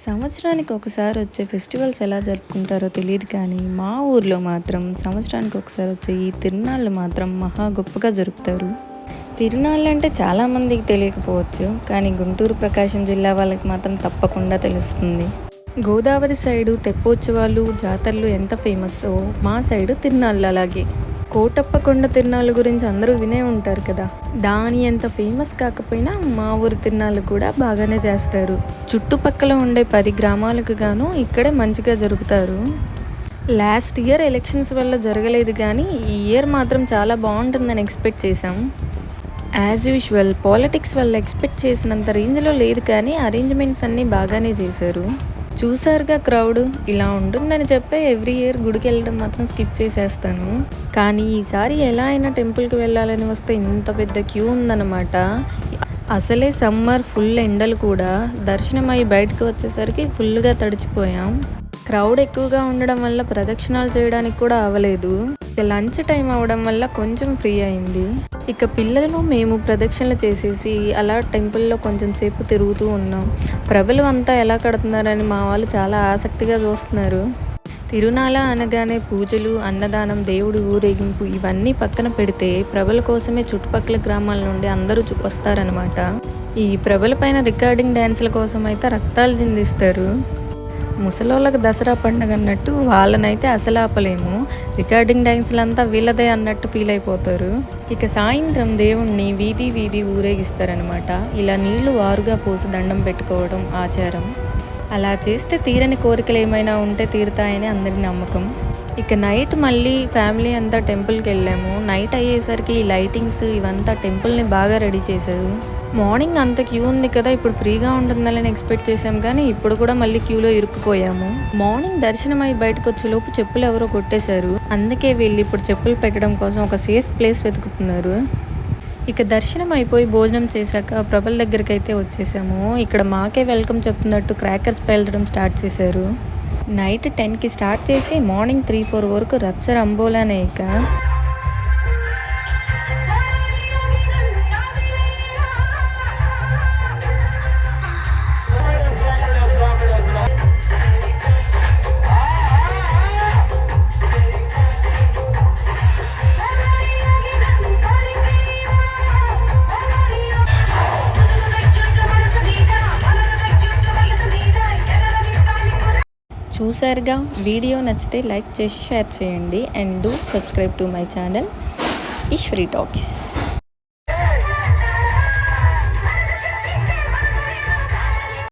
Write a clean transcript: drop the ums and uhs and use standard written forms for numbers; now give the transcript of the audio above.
సంవత్సరానికి ఒకసారి వచ్చే ఫెస్టివల్స్ ఎలా జరుపుకుంటారో తెలియదు, కానీ మా ఊర్లో మాత్రం సంవత్సరానికి ఒకసారి వచ్చే ఈ తిరునాళ్ళు మాత్రం మహా గొప్పగా జరుపుతారు. తిరునాళ్ళు అంటే చాలామందికి తెలియకపోవచ్చు, కానీ గుంటూరు ప్రకాశం జిల్లా వాళ్ళకి మాత్రం తప్పకుండా తెలుస్తుంది. గోదావరి సైడు తెప్పోత్సవాలు జాతరలు ఎంత ఫేమస్సో మా సైడు తిరునాళ్ళు అలాగే. కోటప్పకొండ తిరునాళ్ళ గురించి అందరూ వినే ఉంటారు కదా, దాని ఎంత ఫేమస్ కాకపోయినా మా ఊరి తిరునాళ్ళు కూడా బాగానే చేస్తారు. చుట్టుపక్కల ఉండే 10 గ్రామాలకు గాను ఇక్కడే మంచిగా జరుపుతారు. లాస్ట్ ఇయర్ ఎలక్షన్స్ వల్ల జరగలేదు, కానీ ఈ ఇయర్ మాత్రం చాలా బాగుంటుందని ఎక్స్పెక్ట్ చేశాం. యాజ్ యూజువల్ పాలిటిక్స్ వల్ల ఎక్స్పెక్ట్ చేసినంత రేంజ్లో లేదు, కానీ అరేంజ్మెంట్స్ అన్నీ బాగానే చేశారు. చూసారుగా క్రౌడ్, ఇలా ఉంటుందని చెప్పే ఎవ్రీ ఇయర్ గుడికి వెళ్ళడం మాత్రం స్కిప్ చేసేస్తాను. కానీ ఈసారి ఎలా అయినా టెంపుల్కి వెళ్ళాలని వస్తే ఇంత పెద్ద క్యూ ఉందన్నమాట. అసలే సమ్మర్, ఫుల్ ఎండలు కూడా. దర్శనం అయ్యి బయటకు వచ్చేసరికి ఫుల్గా తడిచిపోయాం. క్రౌడ్ ఎక్కువగా ఉండడం వల్ల ప్రదక్షిణాలు చేయడానికి కూడా అవ్వలేదు. లంచ్ టైం అవడం వల్ల కొంచెం ఫ్రీ అయింది. ఇక పిల్లలను మేము ప్రదక్షిణలు చేసేసి అలా టెంపుల్లో కొంచెం సేపు తిరుగుతూ ఉన్నాం. ప్రభలు అంతా ఎలా కడుతున్నారని మా వాళ్ళు చాలా ఆసక్తిగా చూస్తున్నారు. తిరునాళ అనగానే పూజలు, అన్నదానం, దేవుడి ఊరేగింపు ఇవన్నీ పక్కన పెడితే ప్రభల కోసమే చుట్టుపక్కల గ్రామాల నుండి అందరూ వస్తారనమాట. ఈ ప్రభల పైన రికార్డింగ్ డ్యాన్సుల కోసం అయితే రక్తాలు చిందిస్తారు. ముసలోళ్ళకి దసరా పండుగ అన్నట్టు వాళ్ళనైతే అసలు ఆపలేము. రికార్డింగ్ డ్యాన్స్లంతా వీళ్ళదే అన్నట్టు ఫీల్ అయిపోతారు. ఇక సాయంత్రం దేవుణ్ణి వీధి వీధి ఊరేగిస్తారనమాట. ఇలా నీళ్లు వారుగా పోసి దండం పెట్టుకోవడం ఆచారం. అలా చేస్తే తీరని కోరికలు ఏమైనా ఉంటే తీరుతాయని అందరి నమ్మకం. ఇక నైట్ మళ్ళీ ఫ్యామిలీ అంతా టెంపుల్కి వెళ్ళాము. నైట్ అయ్యేసరికి ఈ లైటింగ్స్ ఇవంతా టెంపుల్ని బాగా రెడీ చేశారు. మార్నింగ్ అంత క్యూ ఉంది కదా, ఇప్పుడు ఫ్రీగా ఉంటుందని ఎక్స్పెక్ట్ చేసాం, కానీ ఇప్పుడు కూడా మళ్ళీ క్యూలో ఇరుక్కుపోయాము. మార్నింగ్ దర్శనం అయ్యి బయటకు వచ్చేలోపు చెప్పులు ఎవరో కొట్టేశారు. అందుకే వీళ్ళు ఇప్పుడు చెప్పులు పెట్టడం కోసం ఒక సేఫ్ ప్లేస్ వెతుకుతున్నారు. ఇక దర్శనం అయిపోయి భోజనం చేశాక ప్రభల దగ్గరికి అయితే వచ్చేసాము. ఇక్కడ మాకే వెల్కమ్ చెప్తున్నట్టు క్రాకర్స్ పేల్చడం స్టార్ట్ చేశారు. నైట్ 10కి స్టార్ట్ చేసి మార్నింగ్ 3-4 వరకు రచ్చ రంబోలానే. ఇక చూసారుగా, వీడియో నచ్చితే లైక్ చేసి షేర్ చేయండి. And do subscribe to my channel Eshwari talkies.